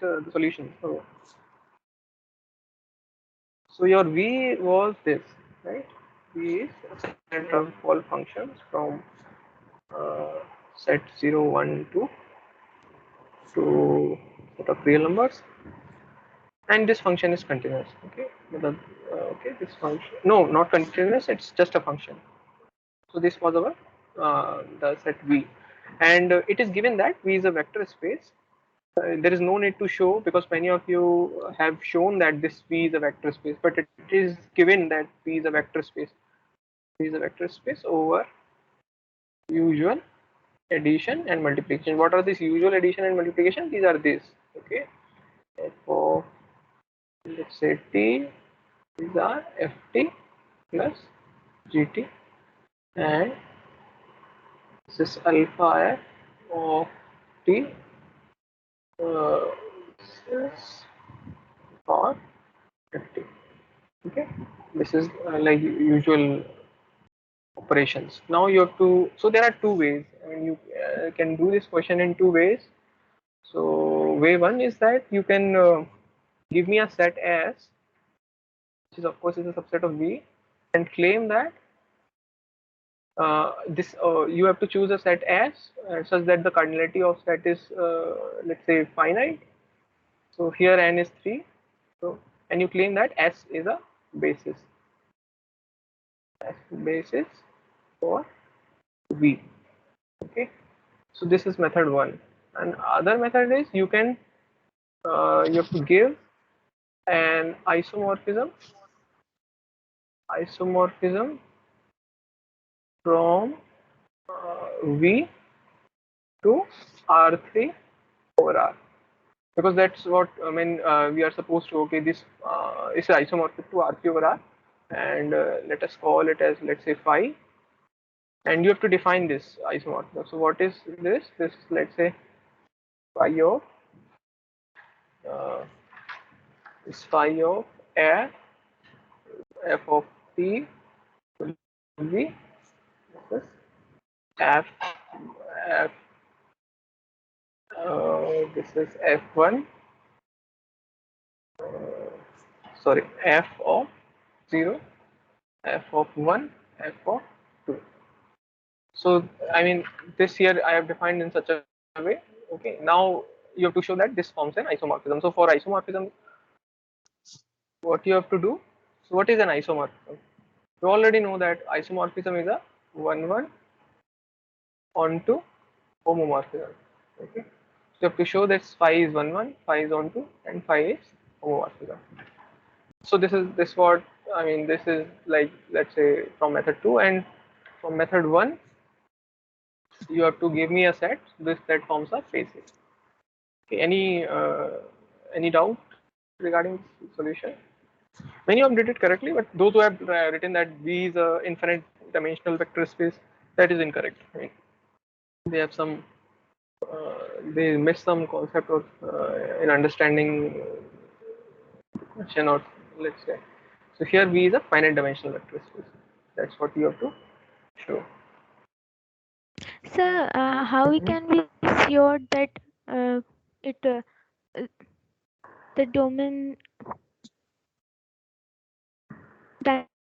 the solution. So your V was this, right? V is a set of all functions from set 0, 1, 2 to set of real numbers, and this function is continuous. Okay, okay, this function, no, not continuous, it's just a function. So this was our the set V, and it is given that V is a vector space. There is no need to show, because many of you have shown that this V is a vector space, but it is given that V is a vector space. V is a vector space over usual addition and multiplication. What are these usual addition and multiplication? These are these. Okay, f of, let's say, t, these are ft plus gt, and this is alpha f of t, this is for ft. Okay, this is like usual operations. Now you have to, so there are two ways. I mean, you can do this question in two ways. So way one is that you can give me a set S, which is of course is a subset of V, and claim that this you have to choose a set S such that the cardinality of set is let's say finite. So here n is 3. So, and you claim that S is a basis. S basis for V. Okay, so this is method one, and other method is you can you have to give an isomorphism from V to R3 over R, because that's what I mean. We are supposed to, okay, this is isomorphic to R3 over R, and let us call it as, let's say, phi, and you have to define this isomorphism. So what is this? This, let's say, phi of uh, is phi of f of t will be this f f this is f1 sorry, f of 0, f of 1, f of 2. So I mean, this here I have defined in such a way. Okay, now you have to show that this forms an isomorphism. So for isomorphism, what you have to do, so what is an isomorphism? You already know that isomorphism is a 1-1 onto homomorphism. Okay, so you have to show that phi is 1-1, phi is onto, and phi is homomorphism. So this what I mean. This is like, let's say, from method 2, and from method 1 you have to give me a set. This set forms a basis. Okay, any doubt regarding this solution? Many of them did it correctly, but those who have written that V is a infinite dimensional vector space, that is incorrect. I mean, they have some they miss some concept of in understanding the question, or let's say. So here V is a finite dimensional vector space. That's what you have to show. So, how we can be sure that it uh, the domain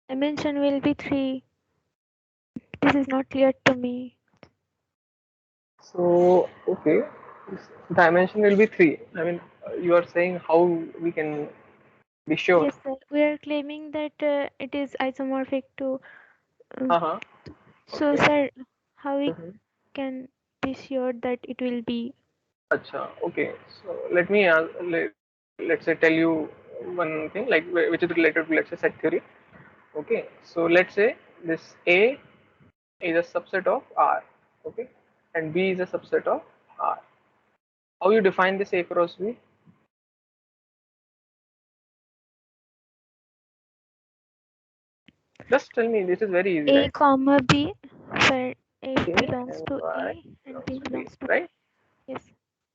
dimension will be 3? This is not clear to me. So okay, this dimension will be 3. I mean, you are saying how we can be sure. Yes, sir. We are claiming that it is isomorphic to. Uh, Uh-huh. so, Okay. sir, how we Mm-hmm. can be sure that it will be? Acha, okay. So let me let's say tell you one thing, like which is related to, let's say, set theory. Okay. So let's say this A is a subset of R. Okay, and B is a subset of R. How you define this A cross B? Just tell me. This is very easy, A right? comma B, where A A belongs and to Y A and belongs B to B, belongs to. right? Yes.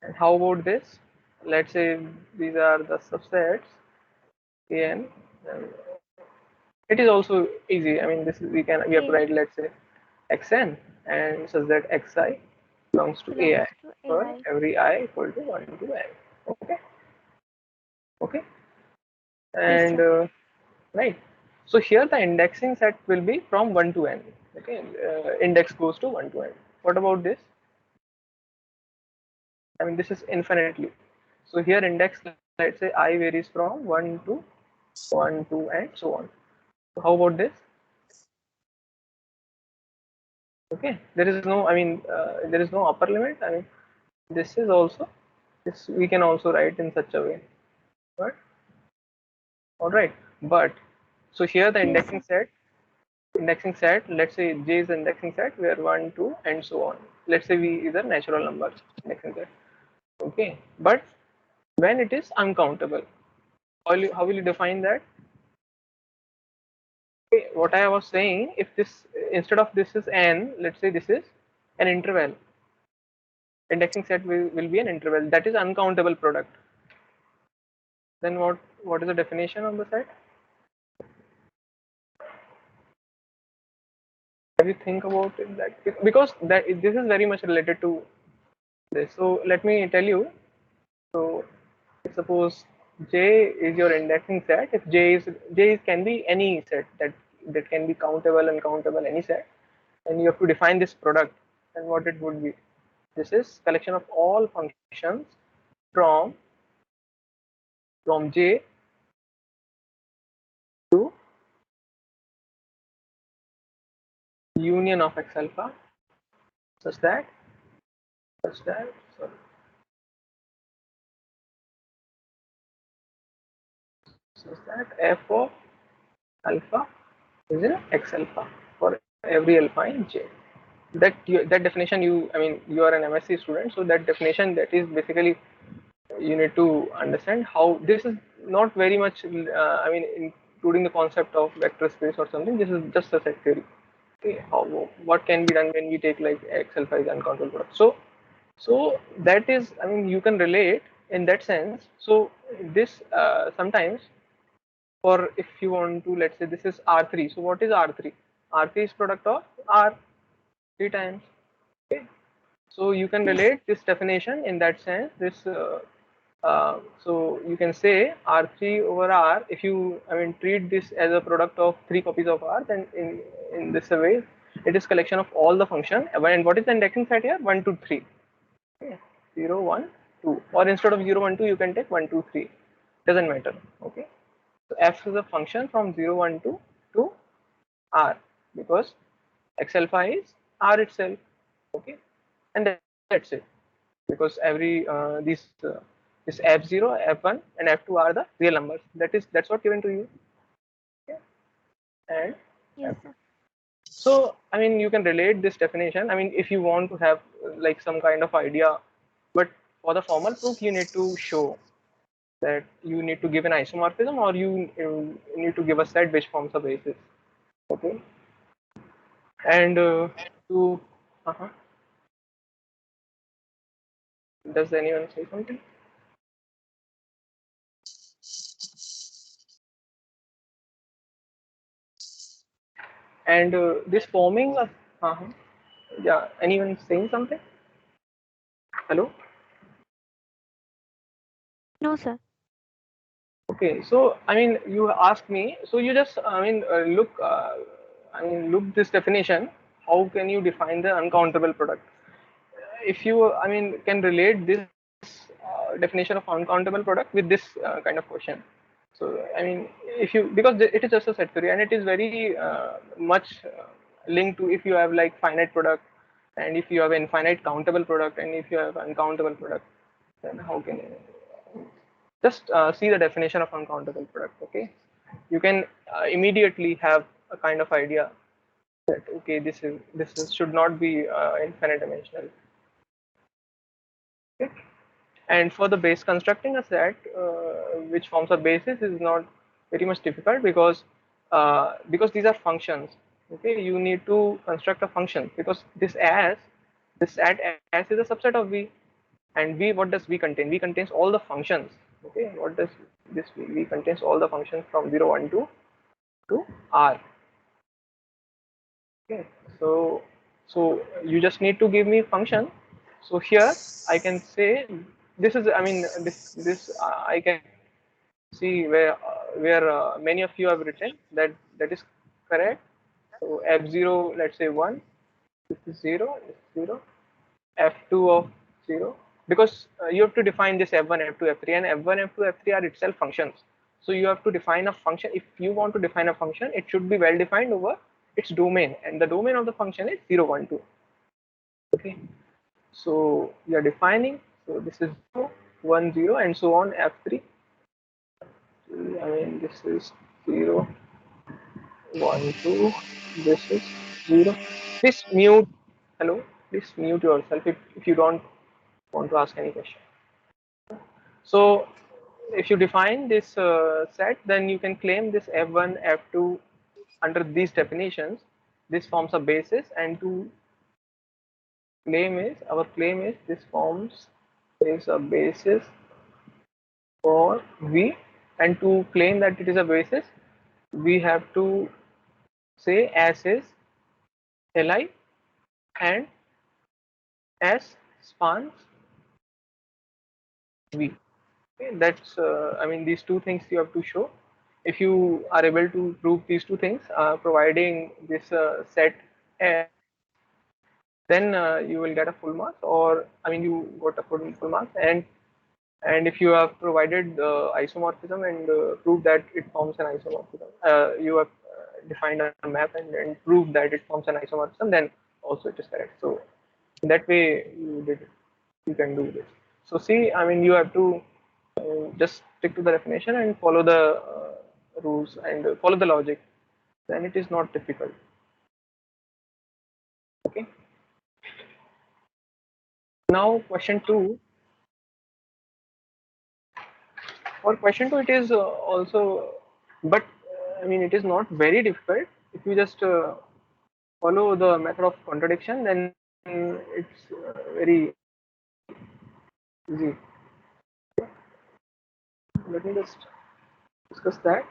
And how about this? Let's say these are the subsets A and it is also easy. I mean, this is, we have to A write, let's say, xn, and such that xi belongs to ai belongs to for AI. every I equal to 1 to n. Okay. Okay, Yes, and sir. right. So here the indexing set will be from 1 to n. Okay, index goes to 1 to n. What about this? I mean, this is infinitely. So here index, let's say I varies from 1 to 1 to and so on. So how about this? Okay, there is no, I mean, there is no upper limit. I mean, this is also, this we can also write in such a way. But all right, but so here the Yes, sir. indexing set, let's say J is the indexing set where 1, 2, and so on. Let's say V is a natural numbers indexing set. Okay, but when it is uncountable, how will you define that? Okay, what I was saying, if this instead of this is n, let's say this is an interval. Indexing set will be an interval that is uncountable product. Then what is the definition of the set? Have you think about it that because that this is very much related to this. So let me tell you. So suppose J is your indexing set. If J can be any set that can be countable, uncountable, any set, and you have to define this product, and what it would be. This is collection of all functions from J to union of X alpha such that sorry, such that f of alpha is in X alpha for every alpha in J. That definition, I mean, you are an MSc student, so that definition, that is basically, you need to understand how this is not very much I mean, including the concept of vector space or something. This is just a set theory. Okay, how what can be done when we take like X alpha is uncountable product. So that is, I mean, you can relate in that sense. So this sometimes, for if you want to, let's say this is R3. So what is R3? R3 is product of R 3 times. Okay, so you can Yes, sir. relate this definition in that sense. This so you can say R3 over R. If you, I mean, treat this as a product of 3 copies of R, then in this way, it is collection of all the function. And what is the indexing set here? 1 to 3. Okay. 0, 1, 2. Or instead of 0, 1, 2, you can take 1, 2, 3. Doesn't matter. Okay. So f is a function from 0, 1, 2 to R, because X alpha is R itself. Okay, and that's it. Because every this f0, f1, and f2 are the real numbers. That's what given to you. Okay? And Yes, f2. sir. So I mean, you can relate this definition. I mean, if you want to have like some kind of idea, but for the formal proof, you need to show that you need to give an isomorphism, or you need to give a set which forms a basis. Okay, and to uh-huh. Does anyone say something? And this forming of uh-huh. Yeah, anyone saying something? Hello. No, sir. Okay, so I mean, you asked me, so you just, I mean, look, I mean, look this definition. How can you define the uncountable product? If you, I mean, can relate this definition of uncountable product with this kind of question. So I mean, if you, because it is just a set theory, and it is very much linked to if you have like finite product, and if you have infinite countable product, and if you have uncountable product, then how can you just see the definition of uncountable product? Okay, you can immediately have a kind of idea that okay, this should not be infinite dimensional. Okay? And for the base constructing a set which forms a basis is not very much difficult, because these are functions. Okay, you need to construct a function, because this at s is a subset of v, and v, what does v contain? V contains all the functions. Okay, what does this v contains all the functions from 0, 1, 2 to r. Okay, so you just need to give me function. So here I can say this is, I mean, this I can See where many of you have written that is correct. So f0, let's say 1, this is 0, this is 0, f2 of 0, because you have to define this f1, f2, f3, and f1, f2, f3 are itself functions. So you have to define a function. If you want to define a function, it should be well defined over its domain, and the domain of the function is 0, 1, 2. Okay, so you are defining. So this is 0, 1, 0, and so on. F3. I mean, this is 0, 1, 2. This is 0. Please mute. Hello. Please mute yourself if you don't want to ask any question. So if you define this set, then you can claim this f1, f2 under these definitions. This forms a basis, and to claim is our claim is this forms is a basis for V, and to claim that it is a basis, we have to say S is Li and S spans V. Okay, that's I mean, these two things you have to show. If you are able to prove these two things, providing this set S, then you will get a full marks, or I mean, you got a full marks. And if you have provided isomorphism and proved that it forms an isomorphism, you have defined a map and proved that it forms an isomorphism, then also it is correct. So in that way you can do this. So see, I mean, you have to just stick to the definition and follow the rules and follow the logic. Then it is not difficult. Okay. Now question 2. For question 2, it is also, but I mean, it is not very difficult. If you just follow the method of contradiction, then it's very easy. Let me just discuss that.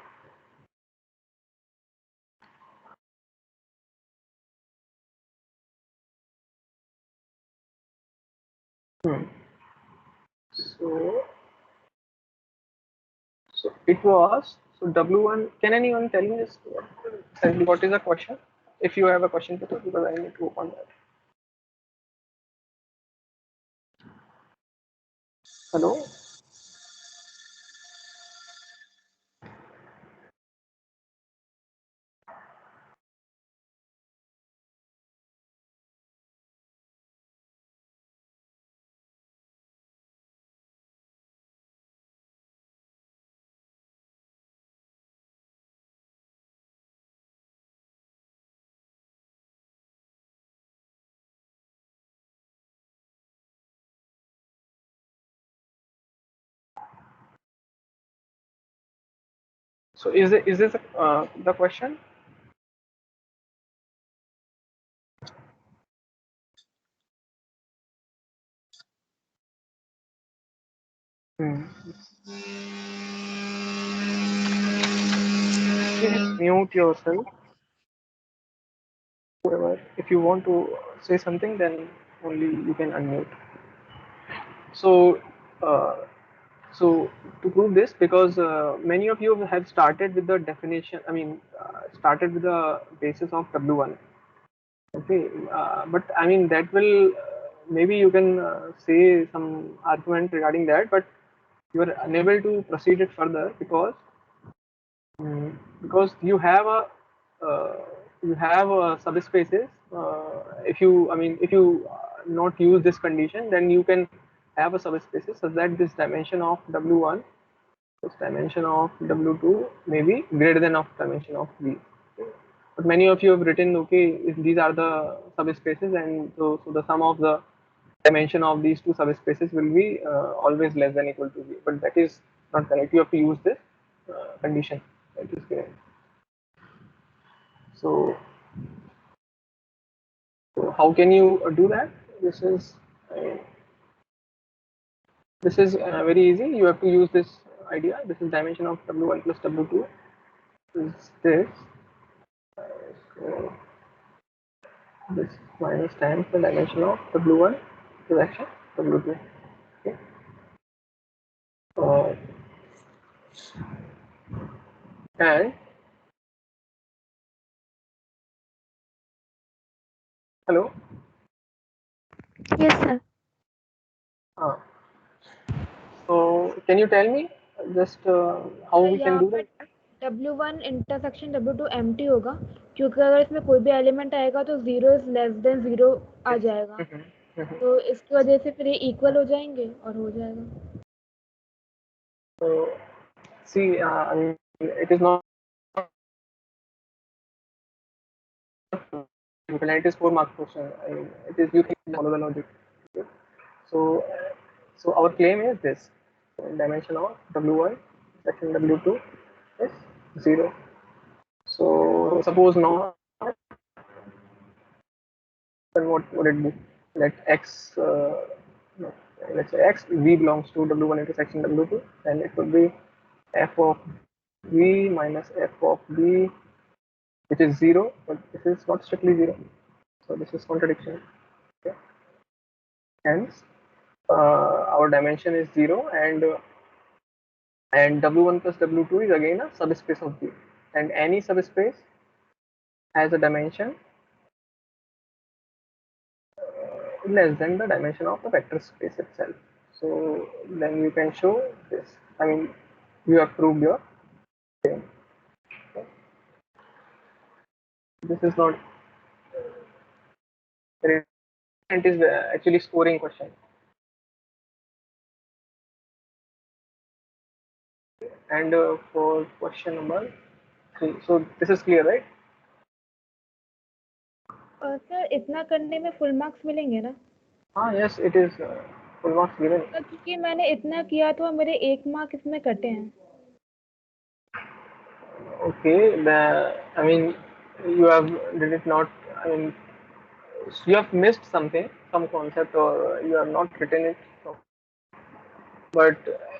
Hmm. So, so it was, so W1. Can anyone tell me this? What is the question? If you have a question, because I need to open that. Hello. So is this the question? Hmm. Please mute yourself. Whoever, if you want to say something, then only you can unmute. So, uh, so to prove this, because many of you have started with the definition. I mean, started with the basis of W1. Okay, but I mean that will maybe you can say some argument regarding that, but you are unable to proceed it further because uh, you have subspaces. If you, I mean, if you not use this condition, then you can have a subspaces such that this dimension of W1, this dimension of W2 may be greater than of dimension of V. But many of you have written, okay, if these are the subspaces, and so the sum of the dimension of these two subspaces will be always less than equal to V. But that is not correct. You have to use this condition. That is correct. So, so how can you do that? This is uh, very easy. You have to use this idea. This is dimension of W1 plus W2 is this. So this minus times the dimension of W1 is actually W2. Okay. Uh, And hello. Yes, sir. uh, so can you tell me just how we can यहाँ do पर that? W1 intersection W2 empty होगा, क्योंकि अगर इसमें कोई भी element आएगा तो 0 इज लेस देन 0 आ Yes. जाएगा, Mhm, mhm. तो इसकी वजह से फिर ये इक्वल हो जाएंगे और हो जाएगा. So see, I mean, it is not difficult. It is 4 mark question. I mean, it is you think follow the logic. Okay. So so our claim is this: dimension of W1 section W2 is 0. So suppose now, then what would it be? Let x, no, let's say x v belongs to W1 intersection W2, then it would be f of v minus f of b, which is 0, but this is not strictly 0. So this is contradiction. Okay. Hence, our dimension is 0, and W1 plus W2 is again a subspace of V, and any subspace has a dimension less than the dimension of the vector space itself. So then you can show this. I mean, you have proved your claim. Okay. This is not very, it is actually scoring question. And for question number 3, so this is clear, right? Sir इतना करने में full marks मिलेंगे ना? Yes, it is full marks given. Sir क्योंकि मैंने इतना किया तो मेरे 1 मार्क इसमें कटे हैं. Okay, I mean, you have did it not. I mean, you have missed something, some concept, or you have not written it. But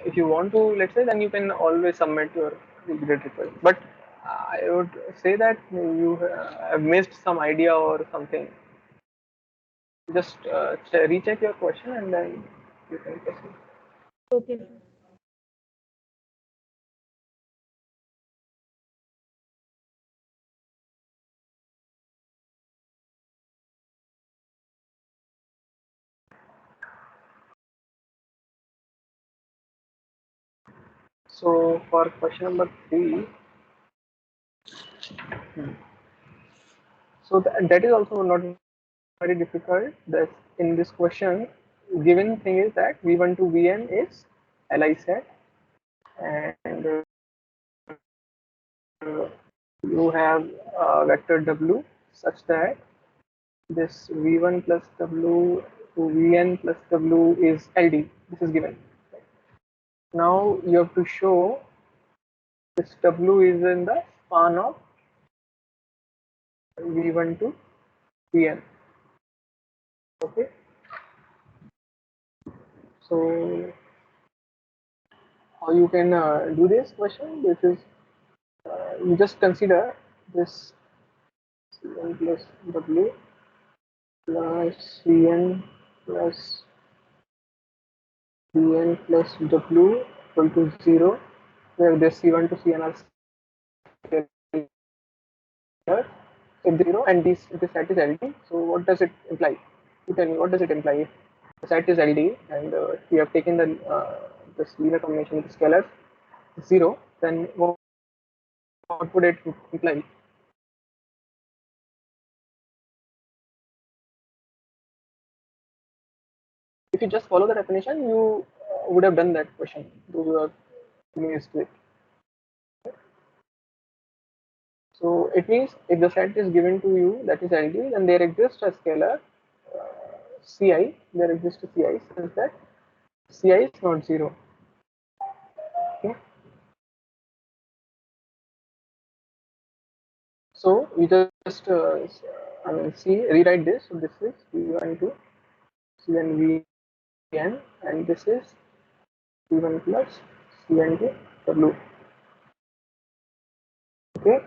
if you want to, let's say, then you can always submit your regret request. But I would say that you have missed some idea or something. Just recheck your question and then you can proceed. Okay sir. So for question number 3, so that is also not very difficult. That in this question, given thing is that v1 to vn is Li set, and you have vector w such that this v1 plus w to vn plus w is LD. This is given. Now you have to show this w is in the span of v1 to vn. Okay. So how you can do this question? This is you just consider this c1 plus w plus cn plus vn plus w equal to 0, where this c1 to cn are scalar, so 0, and this set is LD. So what does it imply? You tell me, what does it imply? If the set is LD and we have taken the this linear combination with scalars 0, then what would it imply? If you just follow the definition, you would have done that question. Those who are amazed with. So it means if the set is given to you that is LD, then there exists a scalar Ci. There exists a Ci such that Ci is not 0. Okay. So we just I mean see rewrite this. So this is v1 to cn vn, and this is v1 plus cn to w. Okay,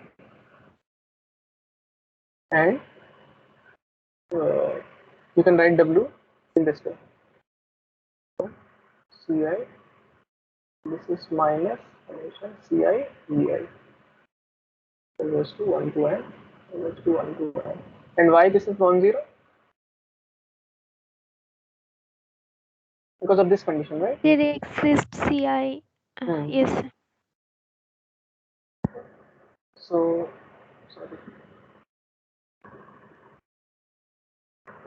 and uh, you can write w in this way. So Ci, this is minus summation Ci vi. equals to 1 to n equals to 1 to n. And why this is non-zero? Because of this condition, right? There exists CI. Hmm. Yes. So, sorry.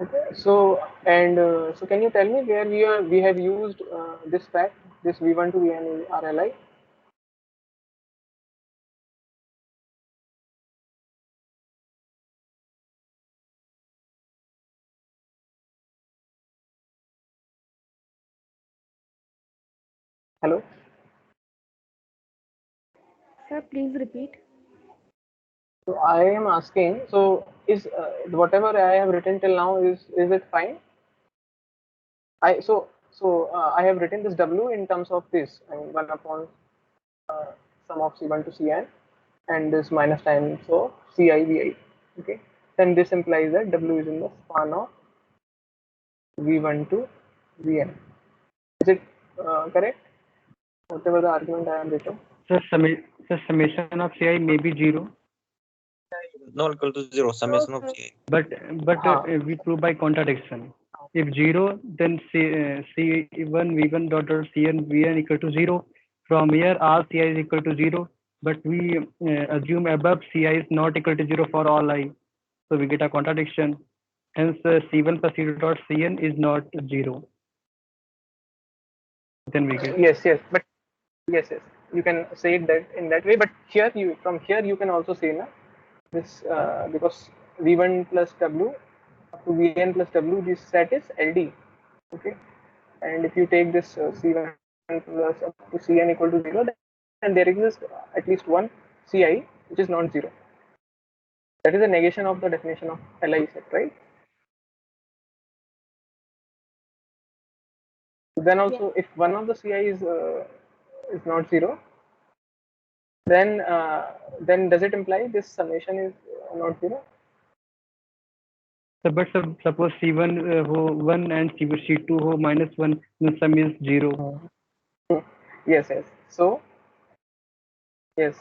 Okay. So, and so can you tell me where we have used this fact, this V1 to Vn in RLI? Hello. Sir, please repeat. So I am asking. So is whatever I have written till now is it fine? I have written this W in terms of this. I mean 1 upon uh, sum of C1 to Cn and this minus times of CI Okay. Then this implies that W is in the span of V1 to Vn. Is it correct? Whatever the argument I have written. So summation of Ci may be 0, not equal to 0, summation of Ci. but Huh. we prove by contradiction. If 0, then C1 V1 dot Cn Vn equal to 0. From here, all Ci is equal to 0, but we assume above Ci is not equal to 0 for all I. So we get a contradiction. Hence, C1 plus C2 dot Cn is not 0. Then we get But yes, you can say it that in that way. But here you from here you can also say na this because V1 plus W up to Vn plus W, this set is LD. Okay, and if you take this C1 plus up to Cn equal to 0, then there exists at least one Ci which is not zero. That is a negation of the definition of Li set, right? Then also, if one of the Ci is not zero, then does it imply this summation is not zero? so, but suppose C1 ho 1 and C2 ho minus 1, then sum is 0. Yes. So yes,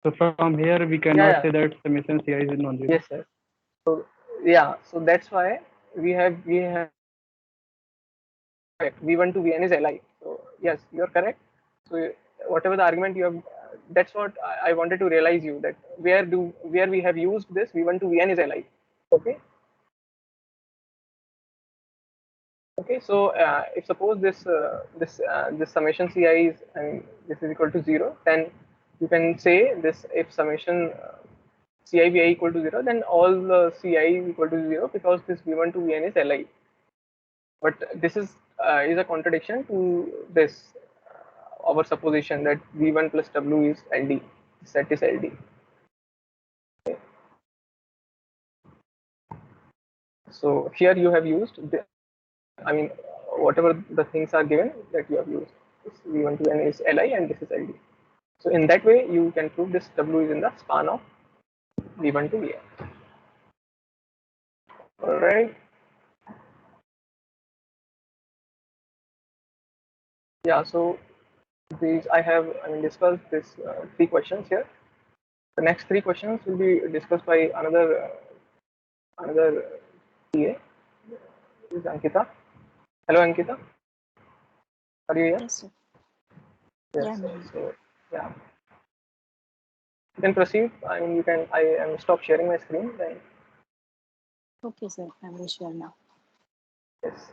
So from here we cannot yeah. say that summation Ci is non-zero. Yes. So yeah, so that's why we have V1 to Vn is Li. So yes, you're correct. So whatever the argument you have, that's what I wanted to realize you that where we have used this V1 to Vn is Li. Okay. Okay. So if suppose this summation Ci is, I mean, this is equal to 0, then you can say this if summation Ci Vi equal to 0, then all the Ci is equal to 0 because this V1 to Vn is Li. But this is a contradiction to this our supposition that V1 plus W is LD. Set is LD. Okay. So here you have used, I mean, whatever the things are given that you have used. This V1 to N is Li and this is LD. So in that way, you can prove this W is in the span of V1 to Vn. All right. Yeah. So these I mean discussed this three questions here. The next three questions will be discussed by another TA. This is Ankita. Hello, Ankita. Are you here? Yes, sir. Yes. Yeah, ma'am. So yeah, you can proceed. I mean, you can. I am stop sharing my screen. Then Okay, sir. I will share now. yes.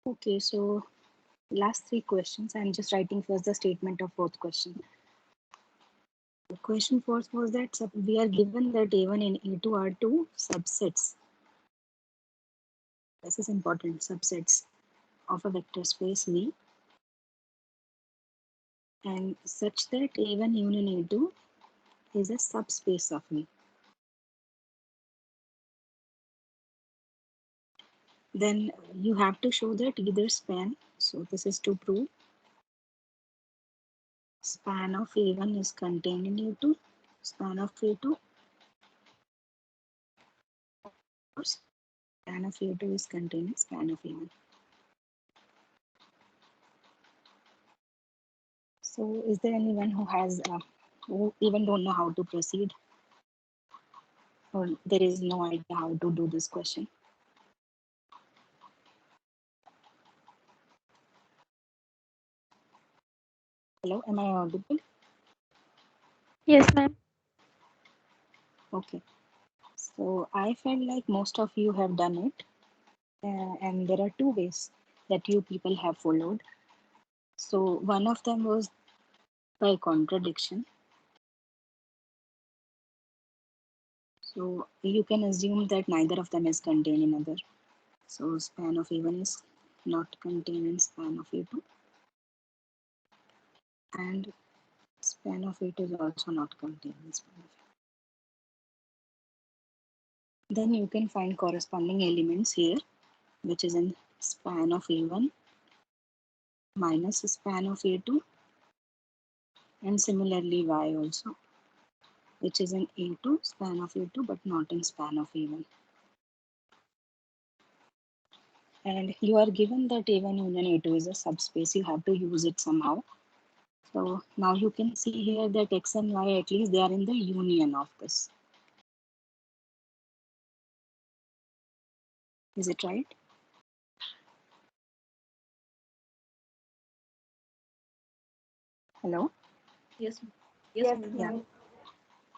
Okay, so last three questions. I'm just writing first the statement of fourth question. The question fourth was that we are given that A1 and A2 are two subsets. This is important, subsets of a vector space V, and such that A1 union A2 is a subspace of V. Then you have to show that either span, so this is to prove span of A1 is contained in A2, span of A2 span of A2 is contained in span of A1. So is there anyone who has who even don't know how to proceed, or there is no idea how to do this question? Hello, am I audible? Yes, ma'am. Okay, so I felt like most of you have done it, and there are two ways that you people have followed. So one of them was by contradiction. So you can assume that neither of them is contained in other. So span of A1 is not contained in span of A2, and span of A2 is also not contained in span of A2. Then you can find corresponding elements here, which is in span of A1 minus span of A2, and similarly Y also, which is in A2, span of A2, but not in span of A1. And you are given that A1 union A2 is a subspace, you have to use it somehow. So now you can see here that X and Y, at least they are in the union of this. Is it right? Hello? Yes. Yes, Yeah. ma'am.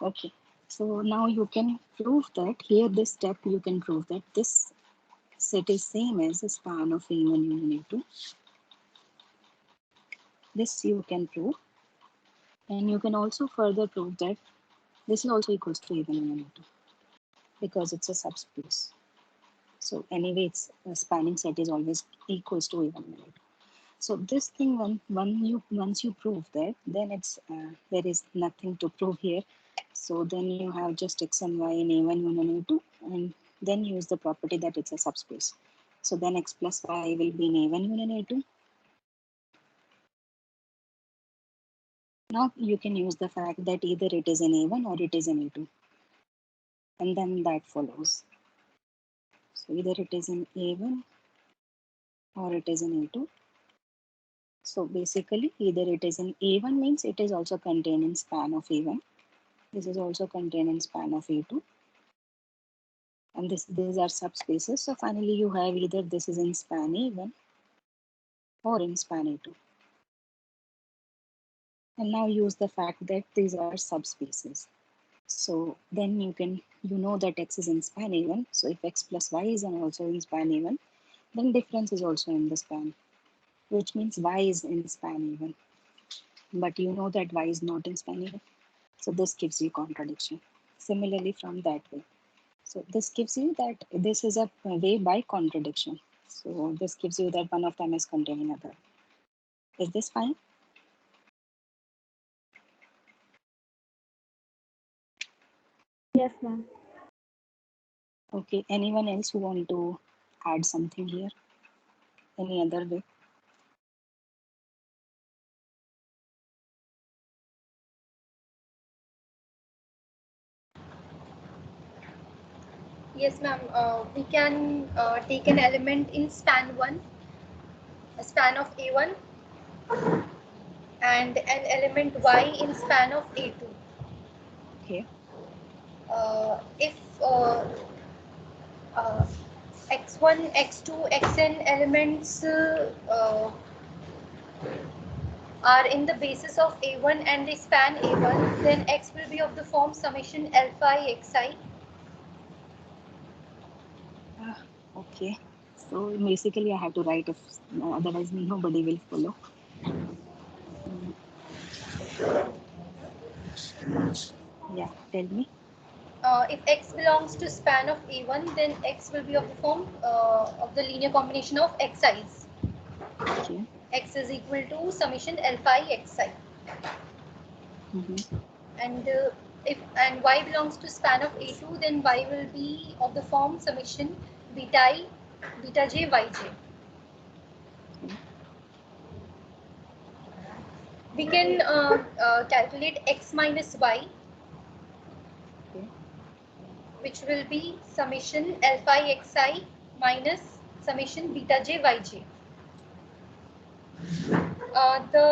Okay. So now you can prove that here, this step you can prove that this set is same as the span of A1 union A2. This you can prove. And you can also further prove that this is also equals to A1 union A2 because it's a subspace. So anyway, it's a spanning set is always equals to A1 union A2. So this thing, once you prove that, then it's there is nothing to prove here. So then you have just X and Y in A1 union A2, and then use the property that it's a subspace. So then X plus Y will be in A1 union A2. Now you can use the fact that either it is in A1 or it is in A2, and then that follows. So either it is in A1 or it is in A2. So basically, either it is in A1 means it is also contained in span of A1. This is also contained in span of A2. And these are subspaces. So finally, you have either this is in span A1 or in span A2. And now use the fact that these are subspaces. So then you know that X is in span A1. So if X plus Y is also in span A1, then difference is also in the span, which means Y is in span A1. But you know that Y is not in span A1. So this gives you contradiction. Similarly from that way. So this gives you that this is a way by contradiction. So this gives you that one of them is contained in other. Is this fine? Yes, ma'am. Okay, anyone else who want to add something here? Any other way? Yes, ma'am. We can take an element in span 1, a span of A1, and an element Y in span of A2. Okay. If uh, x1, x2, xn elements are in the basis of A1 and they span A1, then X will be of the form summation alpha xi. Okay. So basically I have to write if otherwise nobody will follow. Yeah, tell me. If X belongs to span of A1, then X will be of the form of the linear combination of xi's. Okay. X is equal to summation alpha xi. Mm-hmm. And Y belongs to span of A2, then Y will be of the form summation beta I, beta j, yj. Okay. We can calculate X minus Y. Okay. which will be summation alpha xi minus summation beta j yj. The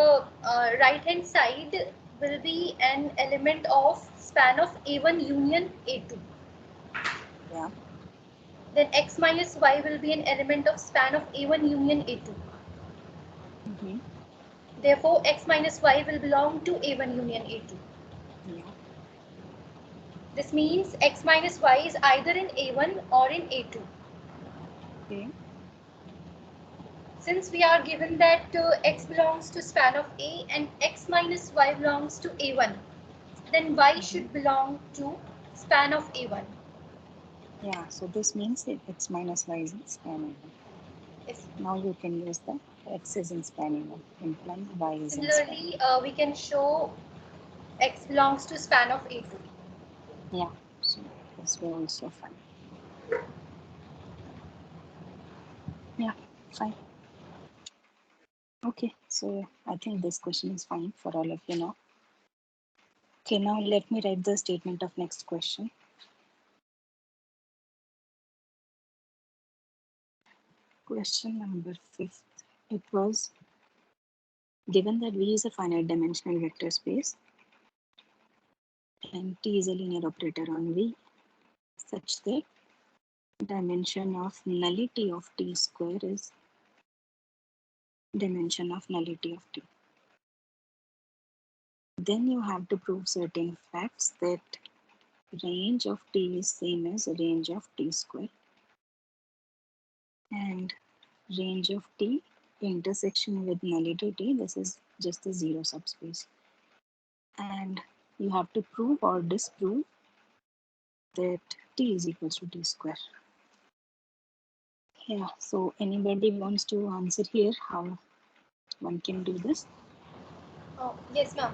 right hand side will be an element of span of A1 union A2. Yeah. Then x minus y will be an element of span of A1 union A2. Mm-hmm. Therefore, x minus y will belong to A1 union A2. Yeah. This means x minus y is either in A1 or in A2. Okay. Since we are given that x belongs to span of A and x minus y belongs to A1, then y should belong to span of A1. Yeah, so this means that x minus y is in span A1. If Now you can use the x is in span A1, implying y is in span. Similarly, we can show x belongs to span of A2. Yeah, so this way also fine. Yeah, fine. Okay, so I think this question is fine for all of you now. Okay, now let me write the statement of next question. Question number 5th. It was given that V is a finite dimensional vector space and T is a linear operator on V such that dimension of nullity of T square is dimension of nullity of T. Then you have to prove certain facts that range of T is same as range of T square and range of T intersection with nullity T, this is just the zero subspace. And you have to prove or disprove that T is equals to T square. Yeah, so anybody wants to answer here how one can do this? Yes, ma'am.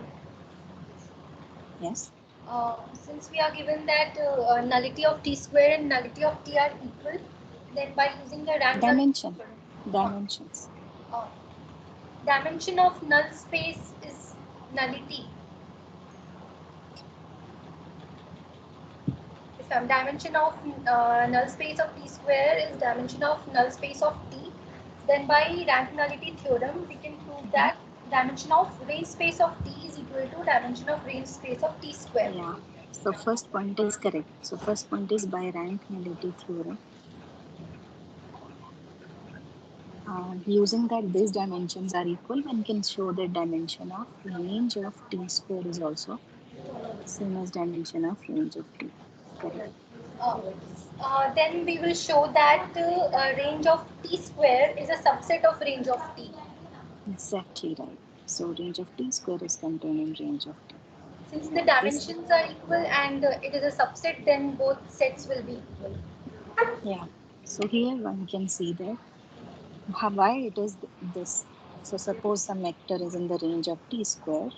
Yes. Since we are given that nullity of T square and nullity of T are equal, then by using the rank Dimensions. Dimension of null space is nullity. Dimension of null space of T square is dimension of null space of T. Then by rank nullity theorem, we can prove that dimension of range space of T is equal to dimension of range space of T square. Yeah. So first point is correct. So first point is by rank nullity theorem. Using that these dimensions are equal, one can show that dimension of range of T square is also same as dimension of range of T. Correct. Then we will show that range of T square is a subset of range of T. Exactly right. So range of T square is contained in range of T. Since the dimensions are equal and it is a subset, then both sets will be equal. Yeah. So here one can see that why it is this. So suppose some vector is in the range of T square,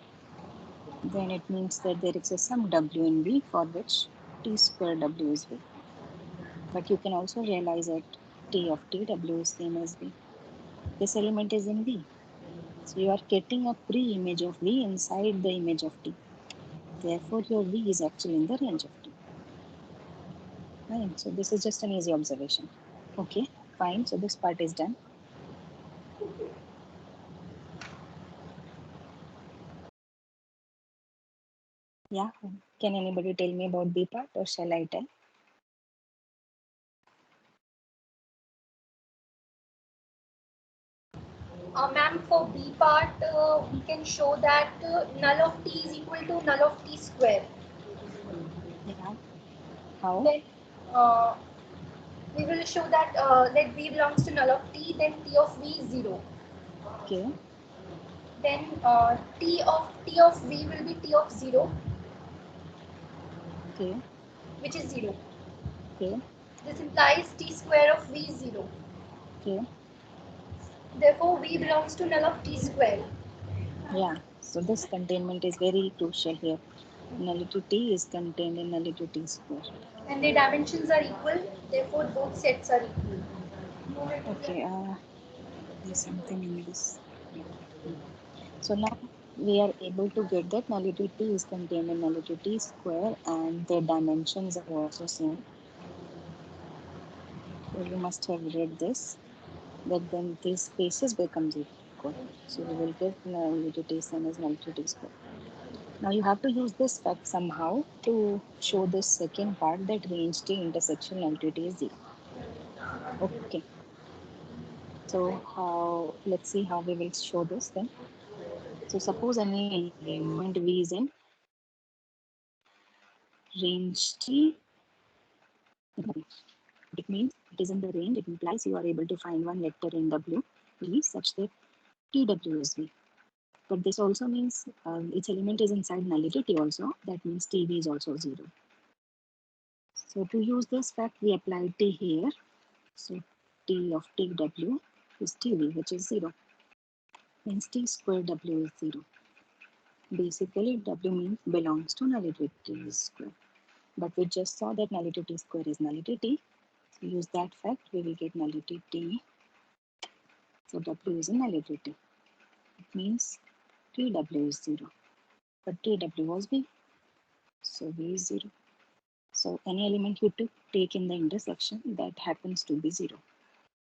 then it means that there is a some W in V for which T square W is V. But you can also realize that T of T W is same as V. This element is in V. So you are getting a pre-image of V inside the image of T. Therefore, your V is actually in the range of T. Fine. So this is just an easy observation. Okay, fine. So this part is done. Yeah. Can anybody tell me about B part or shall I tell? Ma'am, for B part, we can show that null of T is equal to null of T square. Yeah. How? Then we will show that let V belongs to null of T, then T of V is 0. Okay. Then T of V will be T of 0, Okay. which is 0. Okay. This implies T square of V is 0. Okay. Therefore, V belongs to null of T square. Yeah. So this containment is very crucial here. Nullity T is contained in nullity T square. And their dimensions are equal, therefore both sets are equal. Okay. There's something in this. So now we are able to get that nullity T is contained in nullity T square and their dimensions are also same. So you must have read this, that then these spaces becomes equal. So we will get nullity T same as nullity T square. Now you have to use this fact somehow to show this second part, that range T intersection nullity T is 0. Okay. So how, let's see how we will show this then. So suppose any element V is in range T, it means it is in the range. It implies you are able to find one vector in W V such that TW is V. But this also means its element is inside nullity T also. That means TV is also 0. So to use this fact, we apply T here. So T of TW is TV, which is 0. Means T square W is 0. Basically, W means belongs to nullity T square. But we just saw that nullity T square is nullity T. So use that fact, we will get nullity T. So W is a nullity T. It means TW is 0. But TW was V. So V is 0. So any element you take in the intersection, that happens to be 0.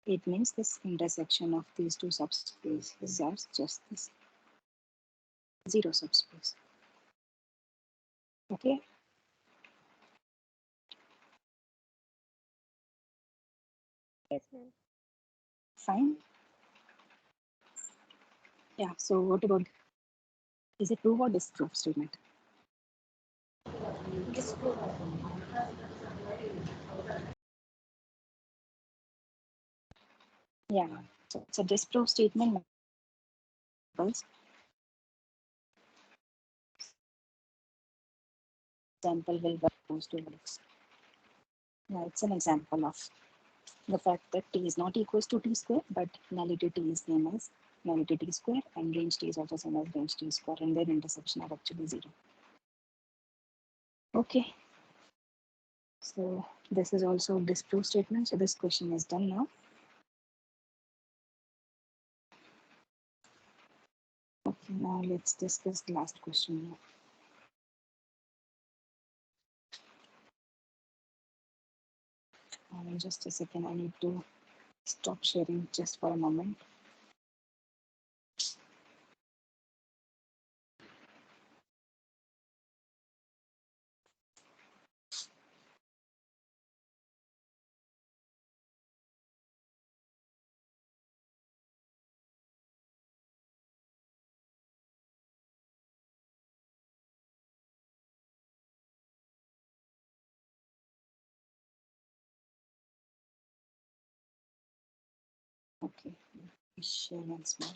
It means this intersection of these two subspaces are just this 0 subspace. Okay. Yes, ma'am. Fine. Yeah. So what about, is it proof or disproof statement? Disprove. Yeah. So it's a disproof statement. Example will goes to works. Yeah, it's an example of the fact that T is not equals to T square, but nullity T is same as nullity T square and range T is also same as range T square, and their intersection are actually 0. Okay. So this is also a disproof statement. So this question is done now. Okay, now let's discuss the last question now. Just a second, I need to stop sharing just for a moment. Okay, share once more.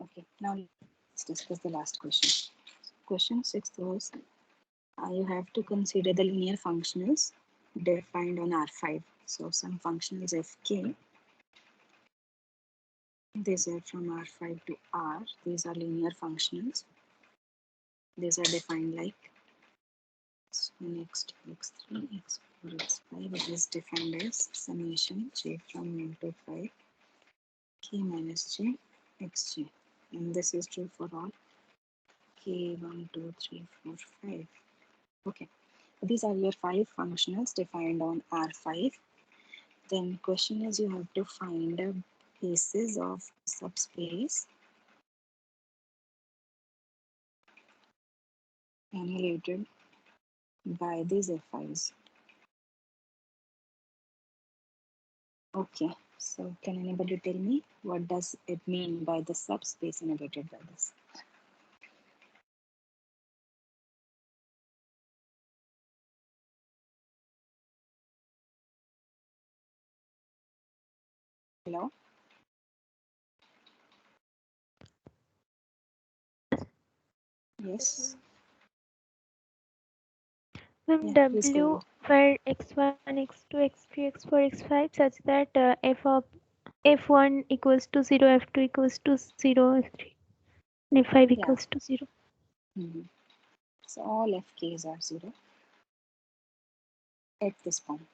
Okay, now let's discuss the last question. Question 6 was, you have to consider the linear functionals defined on R5. So some functionals fk, these are from R5 to R. These are linear functionals. These are defined like, so next x3, x4, x5, it is defined as summation j from 1 to 5 k minus j xj, and this is true for all k 1, 2, 3, 4, 5. Okay, these are your 5 functionals defined on R5. Then question is, you have to find a basis of subspace annihilated by these FIs. Okay, so can anybody tell me what does it mean by the subspace annihilated by this? Hello? Yes? Ma'am, Yeah, please go W ahead. where x1, x2, x3, x4, x5 such that f of f1 equals to 0, f2 equals to 0, f3, and f5 Yeah. equals to 0. So all FKs are 0 at this point.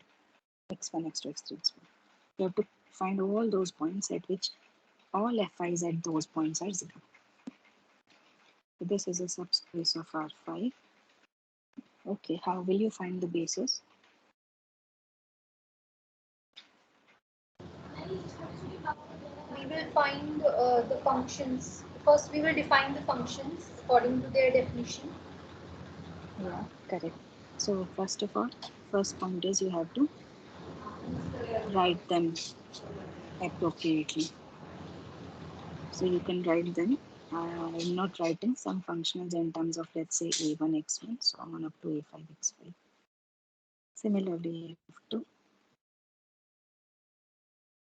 x1, x2, x3, x4. You have to find all those points at which all fi's at those points are 0. So this is a subspace of R5. Okay, how will you find the basis? We will find the functions. First, we will define the functions according to their definition. Yeah, correct. So first of all, first point is you have to write them appropriately. So you can write them. I'm not writing some functionals in terms of, let's say, a1 x1, so on up to a5 x5. Similarly, f2,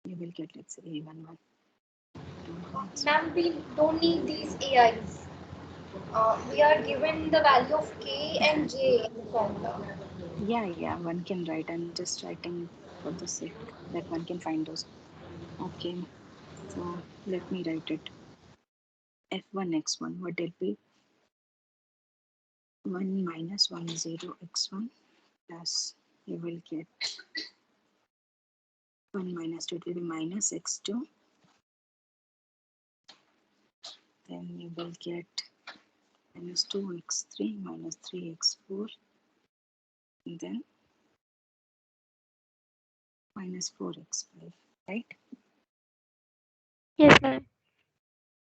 you will get, let's say, a11. Ma'am, we don't need these AIs. We are given the value of K and J in the formula. Yeah, one can write. I'm just writing for the sake that one can find those. Okay, so let me write it. f1 x1, what will be 1 minus 1 0 x1 plus you will get 1 minus 2, it will be minus x2, then you will get minus 2 x3 minus 3 x4, and then minus 4 x5, right? Yes, ma'am.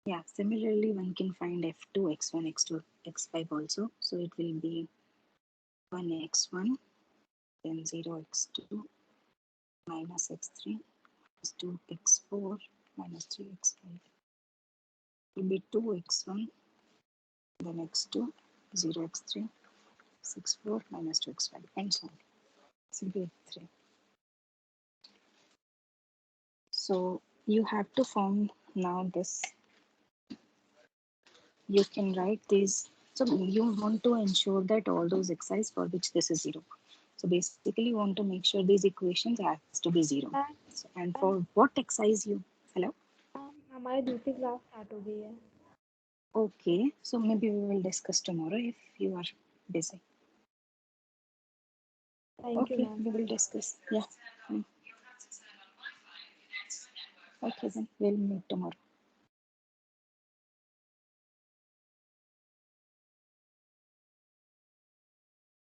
Yeah, similarly one can find f2 x1 x2 x5 also, so it will be 1 x1 then 0 x2 minus x3 plus 2 x4 minus 3 x5, it will be 2 x1 then x2 0 x3 6 4 minus 2 x5 and so on. It will be 3. So you have to form now this. You can write these. So you want to ensure that all those x's for which this is 0. So basically you want to make sure these equations has to be 0. So, and for what x's you, hello? हमारी दूसरी class start हो गई है. Okay, so maybe we will discuss tomorrow if you are busy. Thank you, Okay, ma'am. we will discuss. Yeah. Okay, then we'll meet tomorrow.